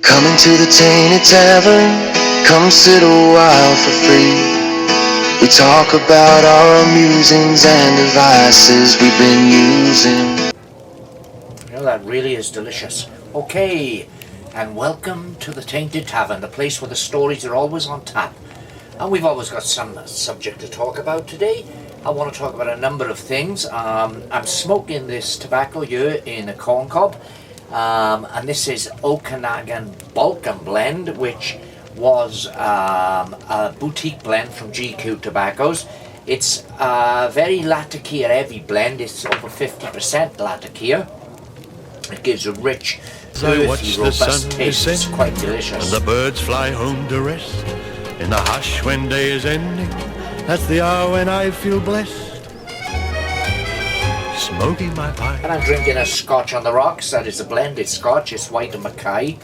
Coming to the Tainted Tavern, come sit a while for free. We talk about our musings and devices we've been using. Well, that really is delicious. Okay, and welcome to the Tainted Tavern, the place where the stories are always on tap. And we've always got some subject to talk about today. I want to talk about a number of things. I'm smoking this tobacco here in a corn cob. And this is Okanagan Balkan Blend, which was a boutique blend from GQ Tobaccos. It's a very Latakia heavy blend. It's over 50% Latakia. It gives a rich, earthy, robust taste. It's quite delicious. And the birds fly home to rest. In the hush when day is ending, that's the hour when I feel blessed. Smoking my pipe. And I'm drinking a Scotch on the Rocks. That is a blended Scotch. It's White and Mackay.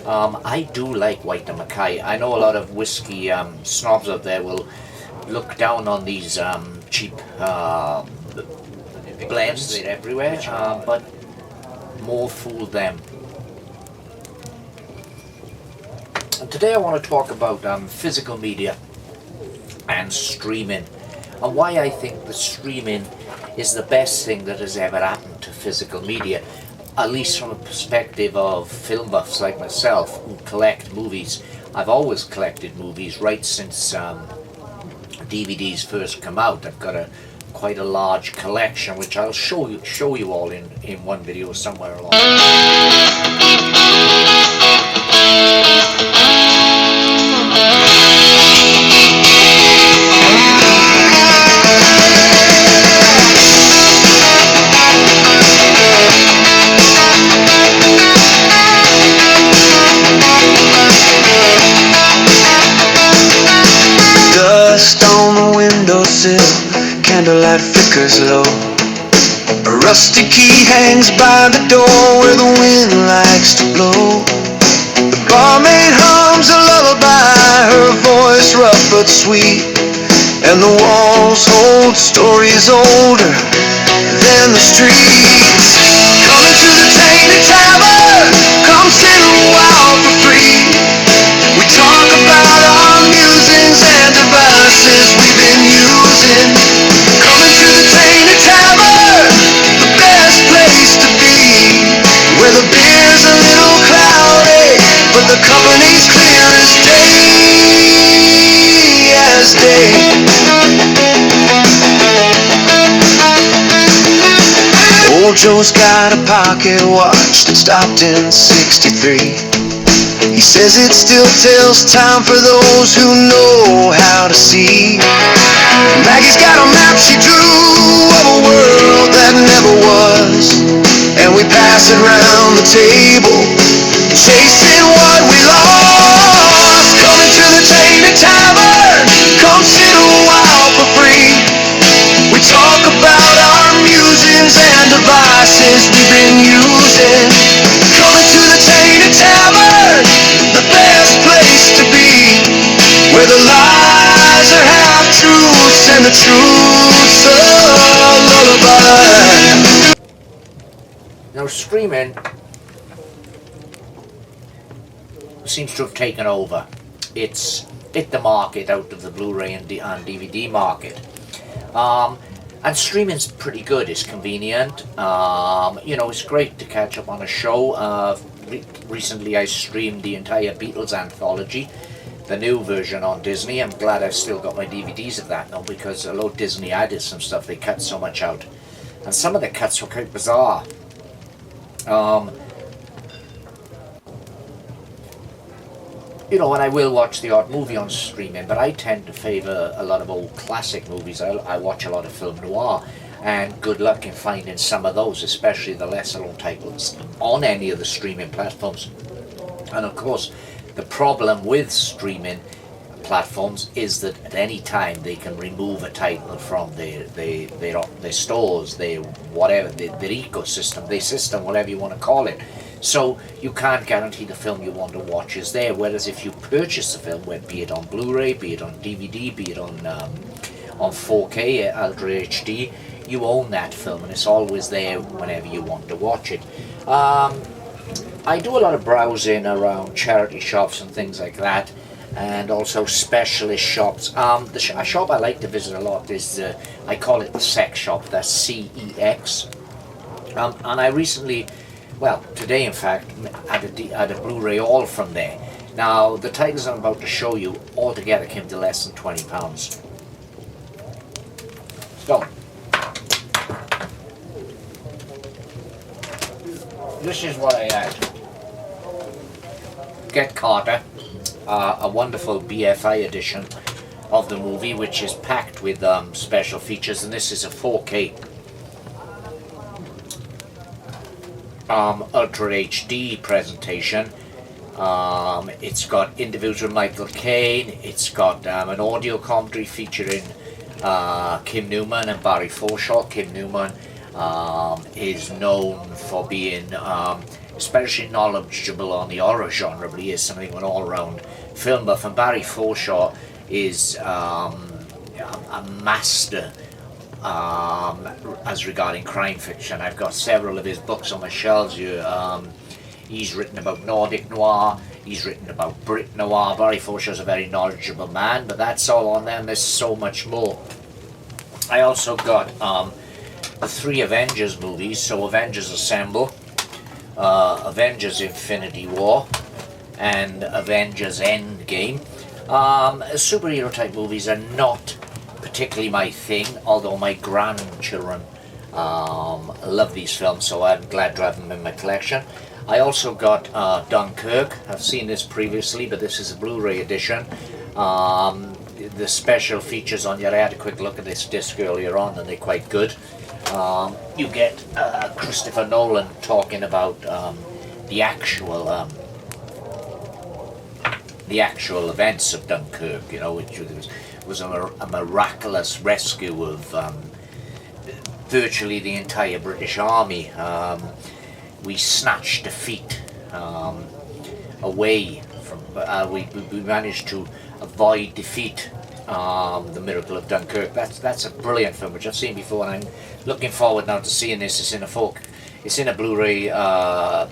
I do like White and Mackay. I know a lot of whiskey snobs out there will look down on these cheap blends. They're everywhere, but more fool them. And today I want to talk about physical media and streaming, and why I think the streaming is the best thing that has ever happened to physical media, at least from a perspective of film buffs like myself who collect movies. I've always collected movies right since DVDs first come out. I've got quite a large collection, which I'll show you all in one video somewhere along the line. Dust on the windowsill, candlelight flickers low. A rusty key hangs by the door where the wind likes to blow. The barmaid hums a lullaby, her voice rough but sweet. And the walls hold stories older than the streets. Coming to the Tainted Tavern, come sit a while for free. We talk about our musings and devices we've been using. Coming to the Tainted Tavern, the best place to be, where the beer's a little cloudy, but the company's clear as day, as day. Old Joe's got a pocket watch that stopped in '63. He says it still tells time for those who know how to see. Maggie's got a map she drew of a world that never was, and we pass it round the table, chasing what we lost. Coming to the Tainted Tavern, come sit a while for free. We talk about our musings and devices we've been using. Coming to the Tainted Tavern, the best place to be, where the lies are half-truths and the truth's a lullaby. Now, streaming seems to have taken over. It's hit the market out of the Blu-ray and DVD market. And streaming's pretty good. It's convenient. You know, it's great to catch up on a show. Recently I streamed the entire Beatles anthology, the new version on Disney. I'm glad I've still got my DVDs of that now, because although Disney added some stuff, they cut so much out. And some of the cuts were quite bizarre. You know, and I will watch the odd movie on streaming, but I tend to favour a lot of old classic movies. I watch a lot of film noir, and good luck in finding some of those, especially the lesser known titles, on any of the streaming platforms. And of course, the problem with streaming platforms is that at any time they can remove a title from their stores, their ecosystem, their system, whatever you want to call it. So you can't guarantee the film you want to watch is there. Whereas if you purchase the film, be it on Blu-ray, be it on DVD, be it on 4K, Ultra HD, you own that film and it's always there whenever you want to watch it. I do a lot of browsing around charity shops and things like that, and also specialist shops. A shop I like to visit a lot is, I call it the Sex Shop, that's CEX. And I recently, well, today in fact, had a Blu-ray all from there. Now, the titles I'm about to show you altogether came to less than £20. So, this is what I had. Get Carter, a wonderful BFI edition of the movie, which is packed with special features, and this is a 4K Ultra HD presentation. It's got interviews with Michael Caine, it's got an audio commentary featuring Kim Newman and Barry Forshaw. Kim Newman is known for being especially knowledgeable on the horror genre, but he is something of an all-round film buff, and Barry Forshaw is a master as regarding crime fiction. I've got several of his books on my shelves here. He's written about Nordic noir, he's written about Brit noir. Barry Forshaw's a very knowledgeable man, but that's all on them. There's so much more. I also got the 3 Avengers movies, so Avengers Assemble, Avengers Infinity War, and Avengers Endgame. Superhero type movies are not particularly my thing, although my grandchildren love these films, so I'm glad to have them in my collection. I also got Dunkirk. I've seen this previously, but this is a Blu-ray edition. The special features on here, I had a quick look at this disc earlier on, and they're quite good. You get Christopher Nolan talking about the actual events of Dunkirk, you know, which was a miraculous rescue of virtually the entire British Army. We snatched defeat away from. We managed to avoid defeat. The Miracle of Dunkirk. That's a brilliant film which I've seen before, and I'm looking forward now to seeing this. It's in a Blu-ray high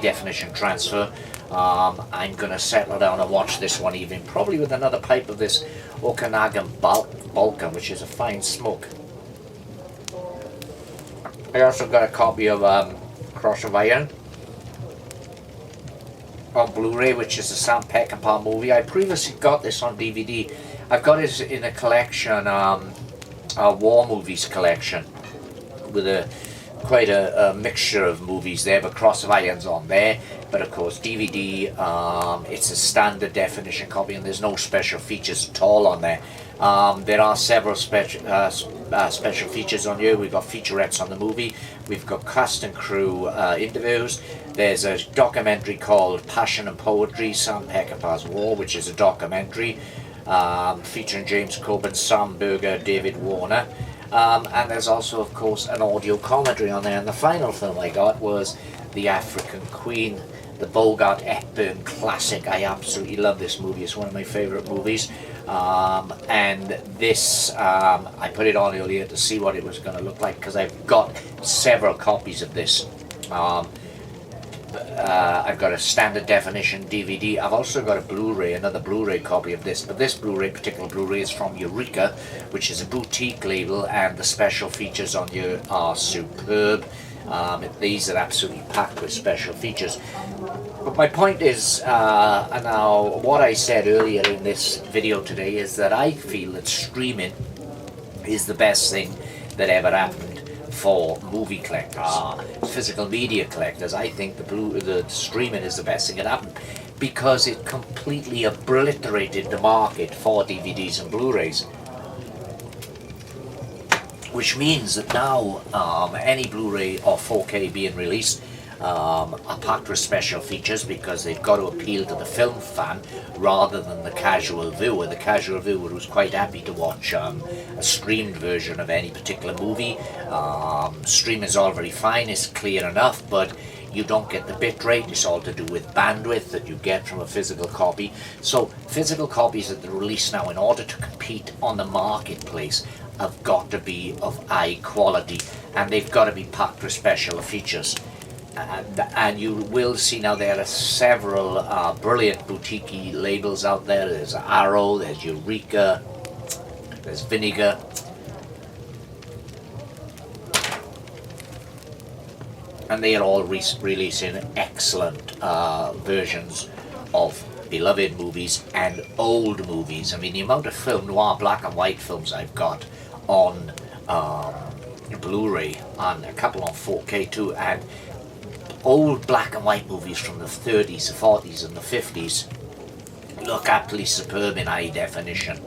definition transfer. I'm gonna settle down and watch this one evening, probably with another pipe of this Okanagan Balkan, which is a fine smoke. I also got a copy of Cross of Iron on Blu-ray, which is a Sam Peckinpah movie. I previously got this on DVD. I've got it in a collection, a war movies collection, with quite a mixture of movies there, but Cross of Iron's on there. But of course DVD, it's a standard definition copy, and there's no special features at all on there. There are several special features on here. We've got featurettes on the movie, we've got cast and crew interviews. There's a documentary called Passion and Poetry, Sam Peckinpah's War, which is a documentary featuring James Coburn, Sam Berger, David Warner. And there's also, of course, an audio commentary on there. And the final film I got was The African Queen, the Bogart Hepburn classic. I absolutely love this movie. It's one of my favourite movies. And this, I put it on earlier to see what it was going to look like, because I've got several copies of this. I've got a standard definition DVD. I've also got a Blu-ray, another Blu-ray copy of this, but this particular Blu-ray is from Eureka, which is a boutique label, and the special features on here are superb. These are absolutely packed with special features. But my point is, now what I said earlier in this video today is that I feel that streaming is the best thing that ever happened for movie collectors, physical media collectors. I think the streaming is the best thing that happened, because it completely obliterated the market for DVDs and Blu-rays. Which means that now any Blu-ray or 4K being released are packed with special features, because they've got to appeal to the film fan rather than the casual viewer. The casual viewer who's quite happy to watch a streamed version of any particular movie. Stream is all very fine, it's clear enough, but you don't get the bit rate. It's all to do with bandwidth that you get from a physical copy. So physical copies that are released now, in order to compete on the marketplace, have got to be of high quality, and they've got to be packed with special features. and you will see now there are several brilliant boutique labels out there. There's Arrow, there's Eureka, there's Vinegar. And they are all releasing excellent versions of beloved movies and old movies. I mean, the amount of film noir, black and white films I've got on Blu-ray, and a couple on 4K too, and old black and white movies from the 30s, the 40s and the 50s look absolutely superb in high definition.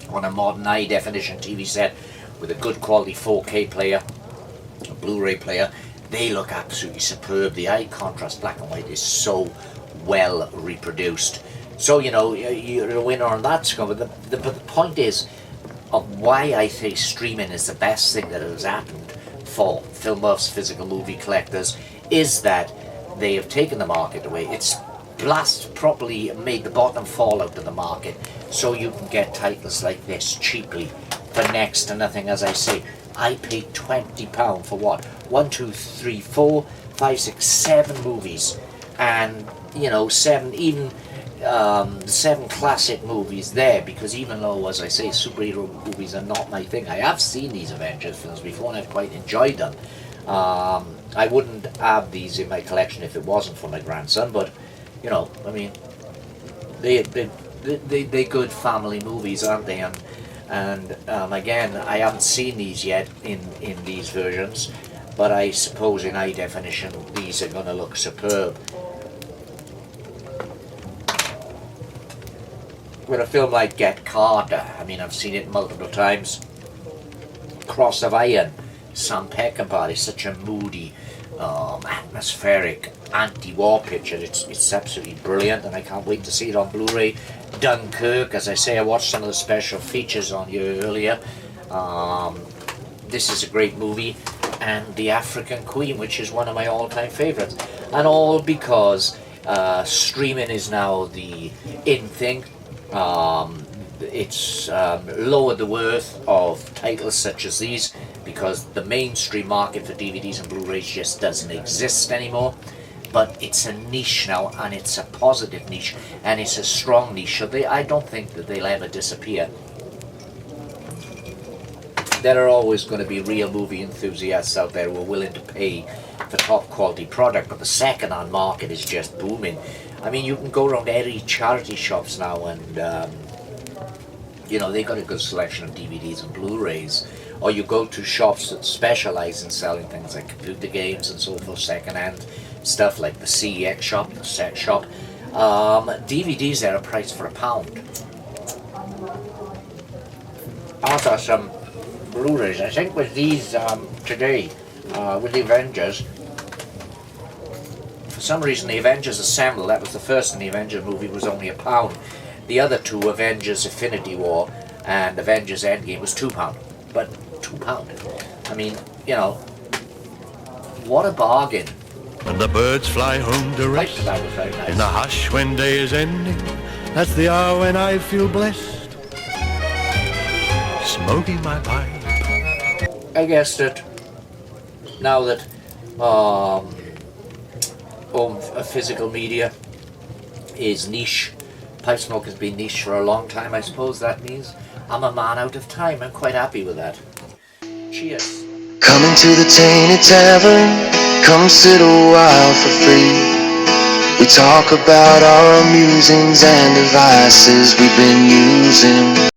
On a modern high definition TV set with a good quality 4K player, a Blu-ray player, they look absolutely superb. The high contrast black and white is so well reproduced. So, you know, you're a winner on that score. But the point is, of why I think streaming is the best thing that has happened for film buffs, physical movie collectors, is that they have taken the market away. It's properly made the bottom fall out of the market, so you can get titles like this cheaply for next to nothing. As I say, I paid £20 for what? 1, 2, 3, 4, 5, 6, 7 movies, and you know, 7 classic movies there, because even though, as I say, superhero movies are not my thing, I have seen these Avengers films before and I've quite enjoyed them. I wouldn't have these in my collection if it wasn't for my grandson, but you know, I mean, they're good family movies, aren't they? And again, I haven't seen these yet in these versions, but I suppose in high definition these are going to look superb. With a film like Get Carter, I mean, I've seen it multiple times. Cross of Iron, Sam Peckinpah is such a moody, atmospheric, anti-war picture. It's absolutely brilliant, and I can't wait to see it on Blu-ray. Dunkirk, as I say, I watched some of the special features on here earlier. This is a great movie. And The African Queen, which is one of my all-time favourites. And all because streaming is now the in thing. It's lowered the worth of titles such as these, because the mainstream market for DVDs and Blu-rays just doesn't exist anymore. But it's a niche now, and it's a positive niche, and it's a strong niche, so I don't think that they'll ever disappear. There are always going to be real movie enthusiasts out there who are willing to pay for top quality product, but the second-hand market is just booming. I mean, you can go around any charity shops now, and you know, they got a good selection of DVDs and Blu-rays. Or you go to shops that specialize in selling things like computer games and so forth, second-hand stuff like the CEX shop, the Set shop. DVDs there are priced for £1. Also some Blu-rays. I think with these today, with the Avengers, for some reason the Avengers Assemble, that was the first in the Avengers movie, was only £1. The other two, Avengers Infinity War and Avengers Endgame, was £2. But £2. I mean, you know, what a bargain. When the birds fly home to rest, That was very nice. in the hush when day is ending, that's the hour when I feel blessed, smoking my pipe. I guess that now that physical media is niche, pipe smoke has been niche for a long time, I suppose that means I'm a man out of time. I'm quite happy with that. Cheers. Coming to the Tainted Tavern, come sit a while for free. We talk about our musings and devices we've been using.